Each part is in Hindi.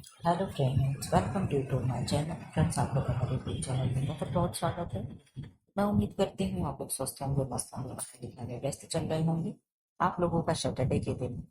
Hello friends, welcome to my channel. Friends, आप लोग का मेरे यूट्यूब चैनल में बहुत बहुत स्वागत है। मैं उम्मीद करती हूँ आप लोग स्वस्थ होंगे, मस्त होंगे, पढ़ाई लिखाई में व्यस्त चल रहे होंगे। आप लोगों का सैटरडे के दिन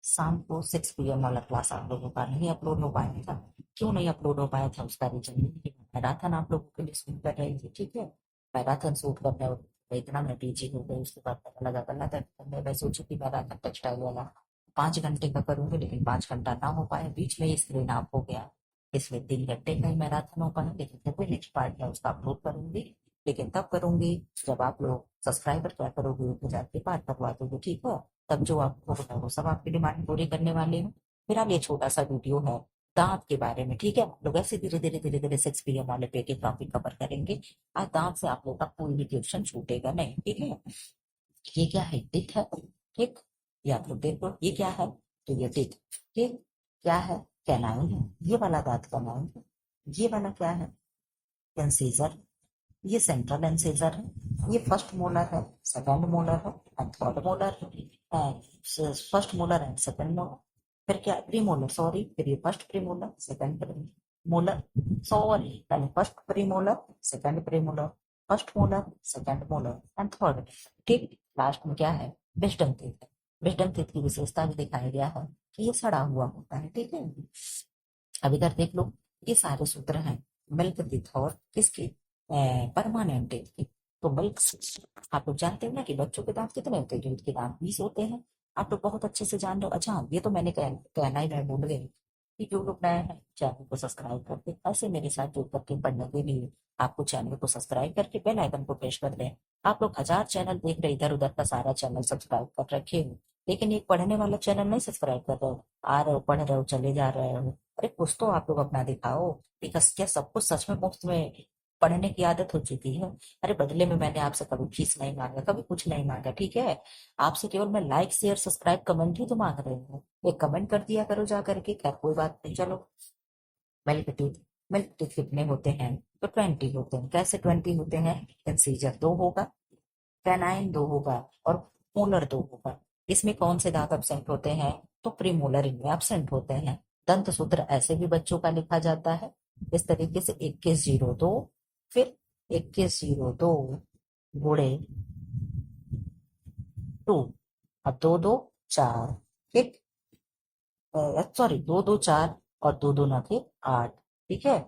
शाम को 6 PM वाला क्लास आप लोगों का नहीं अपलोड हो पाया था। क्यों नहीं अपलोड हो पाया था उसका रीजन ये है कि मैराथन आप लोगों के लिए शूट कर रही थी, ठीक है। मैराथन शूट करने में इतना मैं बिजी हो गई, उसके बाद पता लगा गलत है। मैं सोची कि मैराथन टेक्सटाइल वाला 5 घंटे का करूंगी, लेकिन 5 घंटा ना हो पाया, बीच में ही स्क्रीन ऑफ हो गया। इसमें 3 घंटे का ही मैराथन हो पाया, लेकिन फिर भी नेक्स्ट पार्ट में उसका अपलोड करूंगी। लेकिन तब करूंगी जब आप लोग सब्सक्राइबर क्या करोगे, 1,000 के पार करवा दोगे, ठीक है। तब जो आपको होता है वो सब आपकी डिमांड पूरी करने वाले हैं। फिलहाल ये छोटा सा वीडियो है दांत के बारे में, ठीक है। आप लोग ऐसे धीरे धीरे 6 PM वाले पे के टॉपिक कवर करेंगे। आज दांत से आप लोग का कोई भी क्वेश्चन छूटेगा नहीं, ठीक है। ये क्या है? टिक है, ठीक। ये आप लोग देखो, ये क्या है? तो ये टिक, ठीक। क्या है? कैनाइन है। ये वाला दांत कैनाइन है। ये वाला क्या है? इंसीजर। ये सेंट्रल इंसीजर है। ये फर्स्ट मोलर है, सेकंड मोलर है एंड थर्ड मोलर है। First molar and second molar. फिर क्या? Premolar, sorry. फिर ये first premolar, second molar, sorry, पहले first premolar, second premolar, first molar, second molar and third, ठीक। लास्ट में क्या है? विजडम टीथ है। विजडम टीथ की विशेषता भी दिखाया गया है कि ये सड़ा हुआ होता है, ठीक है। अब इधर देख लो, ये सारे सूत्र हैं मिल्क टीथ और किसके? परमानेंट टीथ की। तो मिल्क, आप लोग जानते हो ना कि बच्चों के दांत कितने होते हैं? दूध के दांत 20 होते हैं। आप लोग बहुत अच्छे से जान रहे हो। अच्छा, ये तो मैंने कहना ही मैं भूल गई कि जो लोग नए हैं चैनल को सब्सक्राइब करके ऐसे मेरे साथ जुड़ करके पढ़ने के लिए आपको चैनल को सब्सक्राइब करके बेल आइकन को प्रेस कर दें। आप लोग 1000 चैनल देख रहे, इधर उधर का सारा चैनल सब्सक्राइब कर रखे हो, लेकिन एक पढ़ने वाला चैनल नहीं सब्सक्राइब कर रहे हो। आ रहे हो, पढ़ रहे हो, चले जा रहे हो। अरे कुछ तो आप लोग अपना दिखाओ। बिकॉज क्या सब कुछ सच में मुफ्त में पढ़ने की आदत हो चुकी है? अरे बदले में मैंने आपसे कभी फीस नहीं मांगा, कभी कुछ नहीं मांगा, ठीक है। आपसे केवल मैं लाइक शेयर सब्सक्राइब कमेंट ही तो मांग रही हूँ। एक कमेंट कर दिया करो जा करके। खैर कोई बात नहीं, चलो। Milk teeth. मिल्क टीथ कितने होते हैं? तो 20 होते हैं। कैसे 20 होते हैं? इंसीजर 2 होगा, कैनाइन 2 होगा और मोलर 2 होगा। इसमें कौन से दांत एब्सेंट होते हैं? तो प्रीमोलर इनमें एब्सेंट होते हैं। दंत सूत्र ऐसे भी बच्चों का लिखा जाता है इस तरीके से: 2102, फिर 2102 गुणे 2, अब 2 2 4, ठीक। सॉरी, 2 2 4 और 2 2 9 के 8, ठीक है।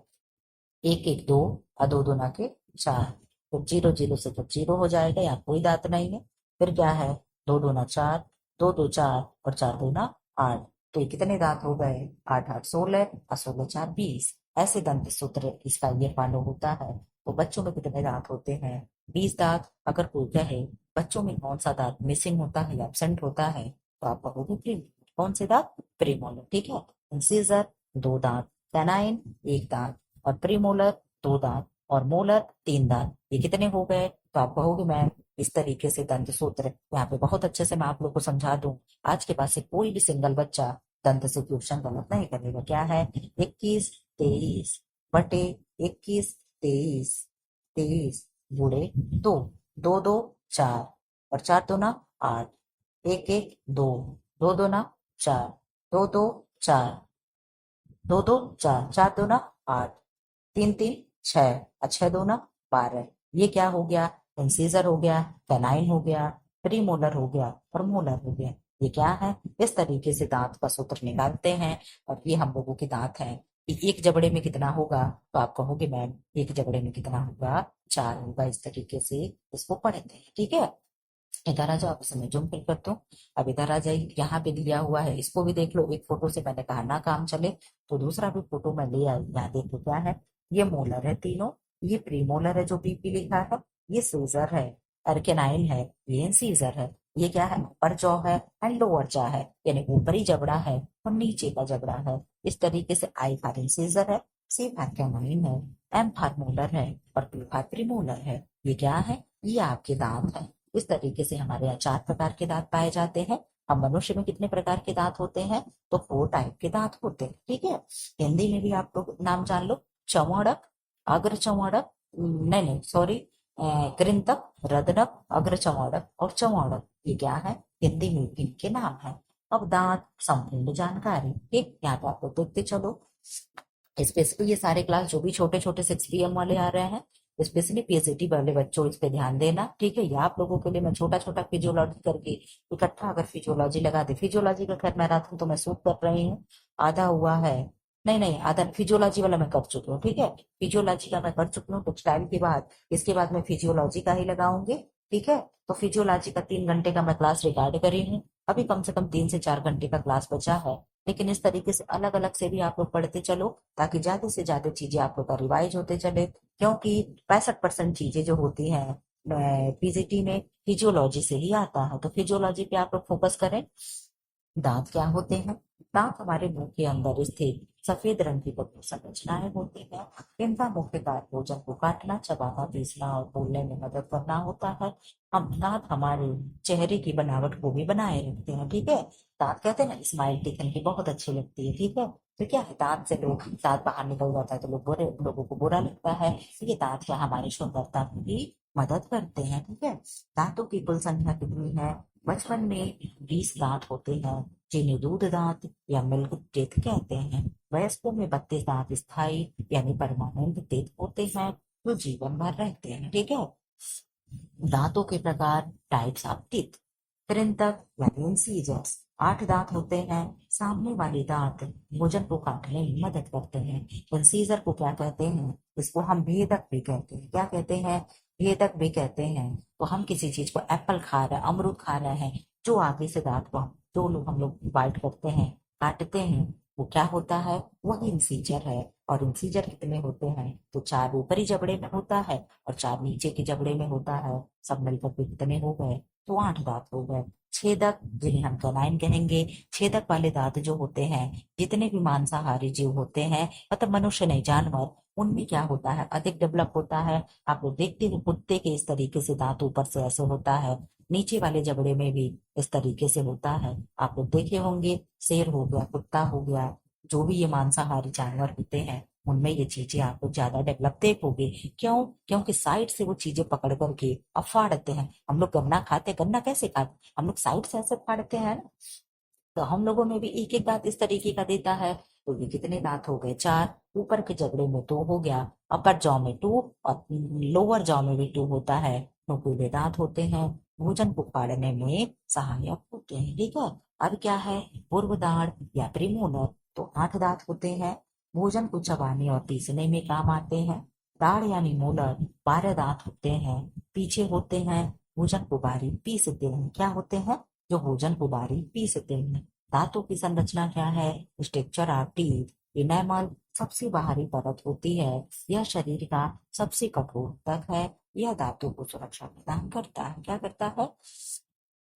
1 1 2 और 2 2 9 के 4। तो 0 0 से तो 0 हो जाएगा, यहाँ कोई दांत नहीं है। फिर क्या है? 2 2 9 4, 2 2 4 और 4 2 8। तो ये कितने दांत हो गए? 8 8 16 और 16 4 20। ऐसे दंत सूत्र इसका ये फॉलो होता है। तो बच्चों में कितने दांत होते हैं? 20 दांत। अगर कोई कहे बच्चों में कौन सा दांत मिसिंग होता है, एब्सेंट होता है, तो आप कहोगे प्री। कौन से दांत? प्रीमोलर, ठीक है। इंसीजर 2 दांत, कैनाइन 1 दांत और प्रीमोलर 2 दांत और मोलर 3 दांत। ये कितने हो गए? तो आप कहोगे मैम इस तरीके से दंत सूत्र यहाँ पे बहुत अच्छे से मैं आप लोग को समझा दूं। आज के बाद से कोई भी सिंगल बच्चा दंत से क्वेश्चन गलत नहीं करेगा। क्या है? 21 23 बटे 21 23 गुणे 2, 2 2 4 और 4 2 9 8, 1 1 2, 2 2 9 4, 2 2 4, 2 2 4, 4 2 9 8, 3 3 6 और 6 2 9 12। ये क्या हो गया? इंसीजर हो गया, कैनाइन हो गया, प्रीमोलर हो गया और मोलर हो गया। ये क्या है? इस तरीके से दांत का सूत्र निकालते हैं। और ये हम लोगों के दांत हैं। एक जबड़े में कितना होगा? तो आप कहोगे मैम एक जबड़े में कितना होगा? 4 होगा। इस तरीके से इसको पढ़ते हैं, ठीक है। इधर आ जाओ, अब समय जूम फिल करता हूँ। अब इधर आ जाइए, यहाँ पे दिया हुआ है, इसको भी देख लो। एक फोटो से मैंने कहा ना काम चले, तो दूसरा भी फोटो मैं ले आई। यहाँ देखो क्या है? ये मोलर है तीनों, ये प्रीमोलर है जो पीपी लिखा है, ये सीजर है, अर्केनाइन है, ये इंसीजर है। ये क्या है? अपर जॉ है एंड लोअर जॉ है, यानी ऊपरी जबड़ा है और नीचे का जबड़ा है। इस तरीके से आई फॉर इंसीजर है, सी फॉर कैनाइन है, एम फॉर मोलर है और पी फॉर प्रीमोलर है। ये क्या है? ये आपके दांत है। इस तरीके से हमारे यहाँ 4 प्रकार के दांत पाए जाते हैं। अब मनुष्य में कितने प्रकार के दांत होते हैं? तो 4 टाइप के दांत होते हैं, ठीक है। हिंदी में भी आप लोग नाम जान लो: चौड़क, अग्र चौड़क, नहीं नहीं सॉरी, कृंतक, रदनक, अग्र चौड़क और चौड़क। ये क्या है? हिंदी में भी इनके नाम है। अब दांत संपूर्ण जानकारी, ठीक। यहाँ पे आप लोग देखते चलो। स्पेशली ये सारे क्लास जो भी छोटे छोटे 6 PM वाले आ रहे हैं, स्पेशली पीएचडी वाले बच्चों इस पे ध्यान देना, ठीक है। ये आप लोगों के लिए मैं छोटा छोटा फिजियोलॉजी करके इकट्ठा अगर फिजियोलॉजी लगा दे, फिजियोलॉजी का खैर मैराथन तो मैं शूट कर रही हूँ, आधा हुआ है, नहीं नहीं आधा फिजियोलॉजी वाला मैं कर चुकी हूँ, ठीक है। फिजियोलॉजी का मैं कर चुकी हूँ कुछ टाइम के बाद, इसके बाद मैं फिजियोलॉजी का ही लगाऊंगी, ठीक है। तो फिजियोलॉजी का 3 घंटे का मैं क्लास रिकॉर्ड करी हूँ, अभी कम से कम 3 से 4 घंटे का क्लास बचा है। लेकिन इस तरीके से अलग अलग से भी आप लोग पढ़ते चलो, ताकि ज्यादा से ज्यादा चीजें आप लोग का रिवाइज होते चले, क्योंकि 65% चीजें जो होती हैं पीजीटी में फिजियोलॉजी से ही आता है। तो फिजियोलॉजी पे आप लोग फोकस करें। दांत क्या होते हैं? दांत हमारे मुंह के अंदर स्थित सफेद रंग की गठोर संरचनाएं होती हैं। इनका मुख्य कार्य भोजन को काटना, चबाना, पीसना और बोलने में मदद करना होता है। हम दांत हमारे चेहरे की बनावट को भी बनाए रखते हैं, ठीक है। दांत कहते हैं ना, स्माइल टिकन की बहुत अच्छी लगती है, ठीक है। तो क्या है, दांत से लोग दांत बाहर निकल जाता है तो लोगों को बुरा लगता है। ये दांत क्या हमारी सुंदरता की भी मदद करते हैं, ठीक है। दांतों की कुल संख्या कितनी है? बचपन में 20 दांत होते हैं, जिन्हें दूध दांत या मिल्क टीथ कहते हैं। वयस्कों में 32 दांत स्थायी यानी परमानेंट टीथ होते हैं, जो जीवन भर रहते हैं, ठीक है। दांतों के प्रकार, टाइप्स ऑफ टीथ। कृंतक यानी इंसीजर्स, 8 दांत होते हैं। सामने वाले दांत भोजन को काटने में मदद करते हैं। इंसीजर को क्या कहते हैं? इसको हम भेदक भी कहते हैं। क्या कहते हैं? भेदक भी कहते हैं। तो हम किसी चीज को एप्पल खा रहे हैं, अमरूद खा रहे हैं, जो आगे से दांत को हम लोग बाइट करते हैं, काटते हैं, वो क्या होता है? वही इंसीजर है। और इंसीजर कितने होते हैं? तो 4 ऊपरी जबड़े में होता है और 4 नीचे के जबड़े में होता है। सब मिलकर के कितने हो गए? तो 8 दांत हो गए। छेदक, जिन्हें हम कैनाइन कहेंगे, छेदक वाले दांत जो होते हैं, जितने भी मांसाहारी जीव होते हैं, मतलब मनुष्य नहीं जानवर, उनमें क्या होता है? अधिक डेवलप होता है। आप लोग देखते हो कुत्ते के इस तरीके से दांत ऊपर से ऐसे होता है, नीचे वाले जबड़े में भी इस तरीके से होता है। आप लोग देखे होंगे, शेर हो गया, कुत्ता हो गया, जो भी ये मांसाहारी जानवर होते हैं, उनमें ये चीजें आपको ज्यादा डेवलप देखोगे। क्यों? क्योंकि साइड से वो चीजें पकड़ करके अब फाड़ते हैं। हम लोग गन्ना खाते, गन्ना कैसे खाते? हम लोग साइड से ऐसे फाड़ते हैं ना। तो हम लोगों में भी एक एक दांत इस तरीके का देता है। तो ये कितने दांत हो गए? 4। ऊपर के जबड़े में 2 हो गया, अपर जॉ में 2 और लोअर जॉ में भी 2 होता है। नुकीले दांत होते हैं, भोजन को फाड़ने में सहायक होते हैं, ठीक है। अब क्या है? पूर्व दाढ़ या प्रीमोलर। तो 8 दांत होते हैं, भोजन को चबाने और पीसने में काम आते हैं। दाढ़ यानी मोलर, 12 दांत होते हैं, पीछे होते हैं, भोजन को बारीक पीसते हैं। क्या होते हैं? जो भोजन को बारीक पीसते हैं। दांतों की संरचना क्या है? Structure of teeth. इनेमल सबसे बाहरी परत होती है, यह शरीर का सबसे कठोर तक है। यह दांतों को सुरक्षा प्रदान करता है। क्या करता है?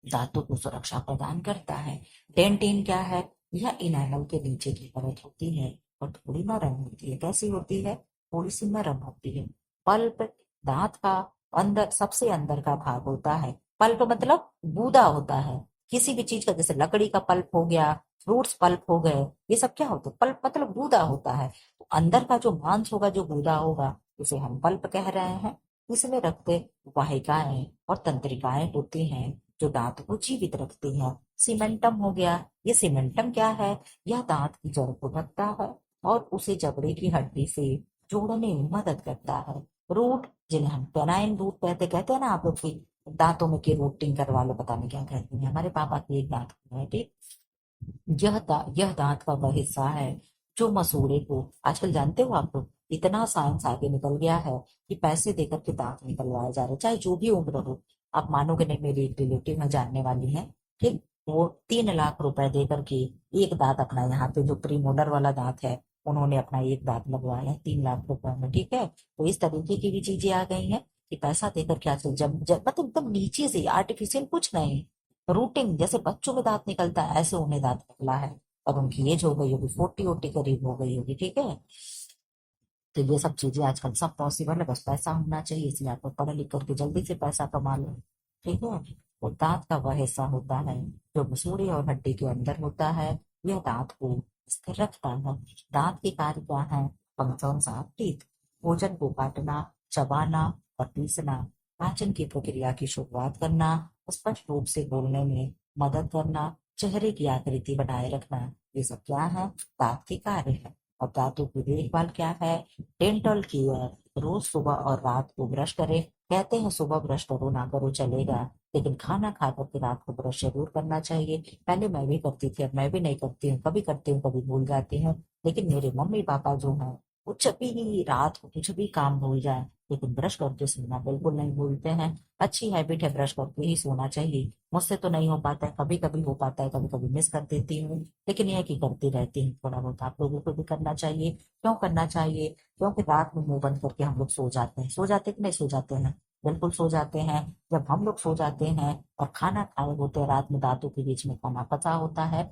दांतों को सुरक्षा प्रदान करता है। डेंटिन क्या है? यह इनेमल के नीचे की परत होती है और थोड़ी नरम होती है। कैसी होती है? थोड़ी सी नरम होती है। पल्प दांत का अंदर, सबसे अंदर का भाग होता है। पल्प मतलब गूदा होता है किसी भी चीज का, जैसे लकड़ी का पल्प हो गया, फ्रूट्स पल्प हो गए, ये सब क्या होता है? पल्प मतलब गूदा होता है। तो अंदर का जो मांस होगा, जो गूदा होगा, उसे हम पल्प कह रहे हैं। इसमें रक्त वाहिकाएं और तंत्रिकाएं होती हैं, जो दांत को जीवित रखती हैं। सीमेंटम हो गया। ये सीमेंटम क्या है? यह दांत की जड़ को ढकता है और उसे जबड़े की हड्डी से जोड़ने में मदद करता है। रूट, जिन्हें हम पेनाइन रूट कहते हैं ना, आप लोग की दांतों में की रूटिंग करवा लो, पता नहीं क्या कहते हैं, हमारे पापा की एक दांत है, ठीक। यह दांत का वह हिस्सा है जो मसूड़े को, आजकल जानते हो आप लोग, इतना साइंस आगे निकल गया है कि पैसे देकर के दांत निकलवाए जा रहे, चाहे जो भी उम्र हो। आप मानोगे नहीं, मेरी एक रिलेटिव में जानने वाली है, ठीक। वो 3 लाख रुपए देकर के एक दांत अपना, यहाँ पे जो प्रीमोलर वाला दांत है, उन्होंने अपना एक दांत लगवाया है 3 लाख रुपए में, ठीक है। तो इस तरीके की भी चीजें आ गई हैं कि पैसा देकर के आजकल जब मतलब एकदम नीचे से आर्टिफिशियल कुछ नहीं, रूटिंग, जैसे बच्चों में दांत निकलता है ऐसे उन्हें दांत निकला है। अब उनकी एज हो गई होगी, 40 करीब हो गई होगी, ठीक है। तो ये सब चीजें आजकल सब पॉसिबल है, बस पैसा होना चाहिए, इसलिए आप पढ़ लिख करके जल्दी से पैसा कमा लो, ठीक है। वो दांत का वह हिस्सा होता है जो मसूड़े और हड्डी के अंदर होता है। यह दांत को स्थिर रखता है। दांत के कार्य क्या है? Functions of teeth. भोजन को काटना, चबाना और पीसना, पाचन की प्रक्रिया की शुरुआत करना, स्पष्ट रूप से बोलने में मदद करना, चेहरे की आकृति बनाए रखना, ये सब क्या है? दांत के कार्य है। और दांतों की देखभाल क्या है? डेंटल केयर, रोज सुबह और रात को ब्रश करें। कहते हैं सुबह ब्रश करो ना करो चलेगा, लेकिन खाना खा करके रात को ब्रश जरूर करना चाहिए। पहले मैं भी करती थी, अब मैं भी नहीं करती हूँ, कभी करती हूँ कभी भूल जाती हूँ। लेकिन मेरे मम्मी पापा जो है, वो जब भी रात को कुछ भी काम भूल जाए, लेकिन ब्रश करके सोना बिल्कुल नहीं भूलते हैं। अच्छी हैबिट है, ब्रश करके ही सोना चाहिए। मुझसे तो नहीं हो पाता है, कभी कभी हो पाता है, कभी कभी मिस कर देती हूँ, लेकिन यह कि करती रहती हूँ। थोड़ा बहुत आप लोगों को भी करना चाहिए। क्यों करना चाहिए? क्योंकि रात में मुंह बंद करके हम लोग सो जाते हैं। सो जाते कि नहीं सो जाते हैं? बिल्कुल सो जाते हैं। जब हम लोग सो जाते हैं और खाना खाए होते हैं, रात में दांतों के बीच में खाना फंसा होता है,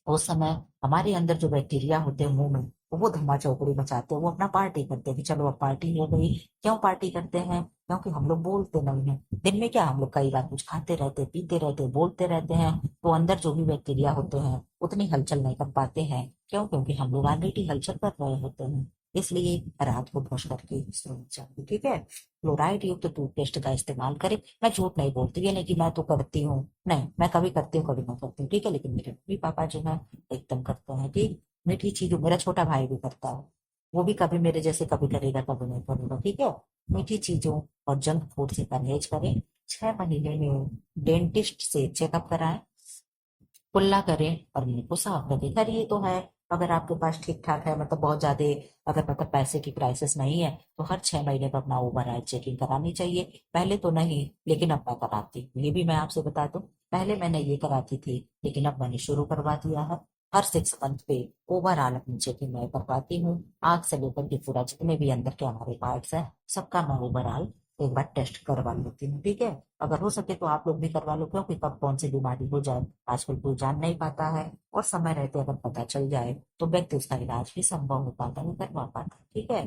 उस समय हमारे अंदर जो बैक्टीरिया होते हैं मुंह में, वो धमा चौकड़ी मचाते हैं, वो अपना पार्टी करते हैं कि चलो अब पार्टी हो गई। क्यों पार्टी करते हैं? क्योंकि हम लोग बोलते नहीं है। दिन में क्या हम लोग कई बार कुछ खाते रहते, पीते रहते, बोलते रहते हैं, तो अंदर जो भी बैक्टीरिया होते हैं उतनी हलचल नहीं कर पाते हैं। क्यों? क्योंकि हम लोग ऑलरेडी हलचल कर रहे होते हैं। इसलिए रात को ब्रश करके सोना चाहिए, ठीक है। फ्लोराइड युक्त टूथपेस्ट का इस्तेमाल करें। मैं झूठ नहीं बोलती, ये नहीं कि मैं तो करती हूँ, नहीं, मैं कभी करती हूँ कभी नहीं करती हूँ, ठीक है। लेकिन मेरे मम्मी पापा जो है एकदम करते हैं, ठीक। मीठी चीजों, मेरा छोटा भाई भी करता है, वो भी कभी मेरे जैसे कभी करेगा कभी नहीं करेगा, ठीक है। मीठी चीजों और जंक फूड से परहेज करें। 6 महीने में डेंटिस्ट से चेकअप कराएं। कुल्ला करें और मुंह को साफ रखें। खैर ये तो है, अगर आपके पास ठीक ठाक है, मतलब बहुत ज्यादा, अगर मतलब पैसे की क्राइसिस नहीं है, तो हर 6 महीने पर अपना ओवर आई चेकिंग करानी चाहिए। पहले तो नहीं, लेकिन अब मैं कराती हूँ। ये भी मैं आपसे बता दूं, पहले मैंने ये कराती थी, लेकिन अब मैंने शुरू करवा दिया है। हर 6 मंथ पे ओवरऑल अपनी चेकिंग मैं करवाती हूँ। आंख से लेकर के पूरा जितने भी अंदर के हमारे पार्ट्स हैं, सबका मैं ओवरऑल एक बार टेस्ट करवा लेती हूँ, ठीक है। अगर हो सके तो आप लोग भी करवा लो, क्योंकि कब कौन सी बीमारी हो जाए आजकल कोई जान नहीं पाता है। और समय रहते अगर पता चल जाए तो व्यक्ति उसका इलाज भी संभव हो पाता है, करवा पाता है, ठीक है।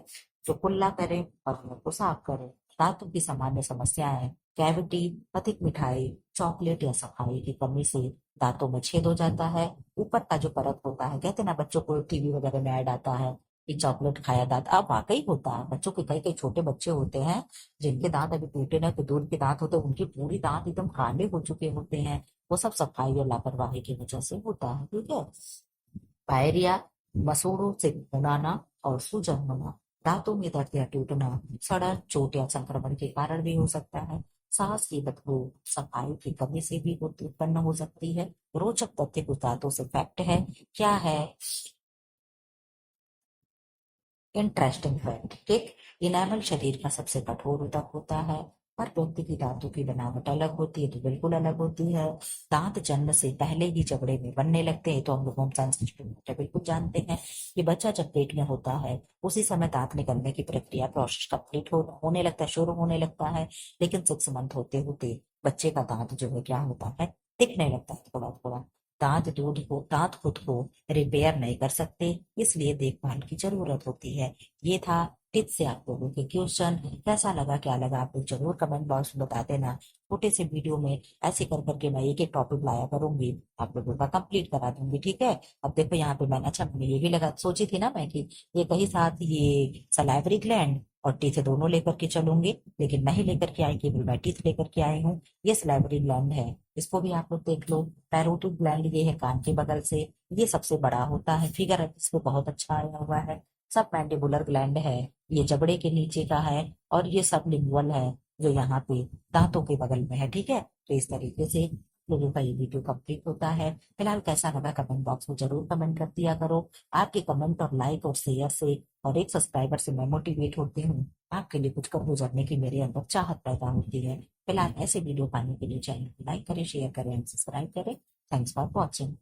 तो कुल्ला करें और मुंह को साफ करें। दांतों की सामान्य समस्याएं, कैविटी, अधिक मिठाई, चॉकलेट या सफाई की कमी से दांतों में छेद हो जाता है। ऊपर का जो परत होता है, कहते हैं ना बच्चों को टीवी वगैरह में ऐड आता है कि चॉकलेट खाया दांत, अब वाकई होता है। बच्चों के कई कई छोटे बच्चे होते हैं जिनके दांत अभी टूटे ना, तो दूध के दांत होते हैं, उनके पूरी दांत एकदम काले हो चुके होते हैं। वो सब सफाई और लापरवाही की वजह से होता है, ठीक है। पायरिया, मसूड़ों से खुनाना और सूजन होना, दांतों में दर्द या टूटना, सड़न, चोट या संक्रमण के कारण भी हो सकता है। सांस की बदबू, सफाई की कमी से भी उत्पन्न हो सकती है। रोचक तथ्य कुछ दांतों से फैक्ट है। क्या है? इंटरेस्टिंग फैक्ट, ठीक। इनेमल शरीर का सबसे कठोर ऊतक होता है। हर व्यक्ति की दांतों की बनावट अलग होती है, तो बिल्कुल अलग होती है। दांत जन्म से पहले ही जबड़े में बनने लगते हैं, तो हम लोग होम साइंस के स्टूडेंट बिल्कुल जानते हैं। ये बच्चा जब पेट में होता है, उसी समय दांत निकलने की प्रक्रिया, प्रोसेस कंप्लीट होने लगता है, शुरू होने लगता है। लेकिन 6 मंथ होते होते बच्चे का दांत जो है क्या होता है, दिखने लगता है थोड़ा थोड़ा। दांत खुद को रिपेयर नहीं कर सकते, इसलिए देखभाल की जरूरत होती है। ये था टिप्स से आप लोगों के क्वेश्चन। कैसा लगा, क्या लगा, आप लोग जरूर कमेंट बॉक्स में बता देना। छोटे से वीडियो में ऐसे कर करके मैं एक एक टॉपिक लाया करूंगी, आप लोगों का कंप्लीट करा दूंगी, ठीक है। अब देखो यहाँ पे मैंने, अच्छा मैंने ये भी लगा सोची थी ना मैं कि ये कहीं साथ ये सलाइवरी ग्लैंड और टीथ दोनों लेकर के चलूंगी, लेकिन नहीं लेकर के आई, केवल मैं टीथ लेकर के आई हूँ। ये सलाइवरी ग्लैंड है, इसको भी आप लोग देख लो। पैरोटिड ग्लैंड ये है कान के बगल से, ये सबसे बड़ा होता है, फिगर इस पे बहुत अच्छा आया हुआ है। सब मैंडिबुलर ग्लैंड है, ये जबड़े के नीचे का है। और ये सब लिंगुअल है, जो यहाँ पे दांतों के बगल में है, ठीक है। तो इस तरीके से लोगों का ये वीडियो कंप्लीट होता है। फिलहाल कैसा लगा कमेंट बॉक्स में जरूर कमेंट कर दिया करो। आपके कमेंट और लाइक और शेयर से और एक सब्सक्राइबर से मैं मोटिवेट होती हूँ। आपके लिए कुछ कर गुजरने की मेरे अंदर चाहत पैदा होती है। फिलहाल ऐसे वीडियो पाने के लिए चैनल को लाइक करें, शेयर करें, सब्सक्राइब करें। Thanks for watching.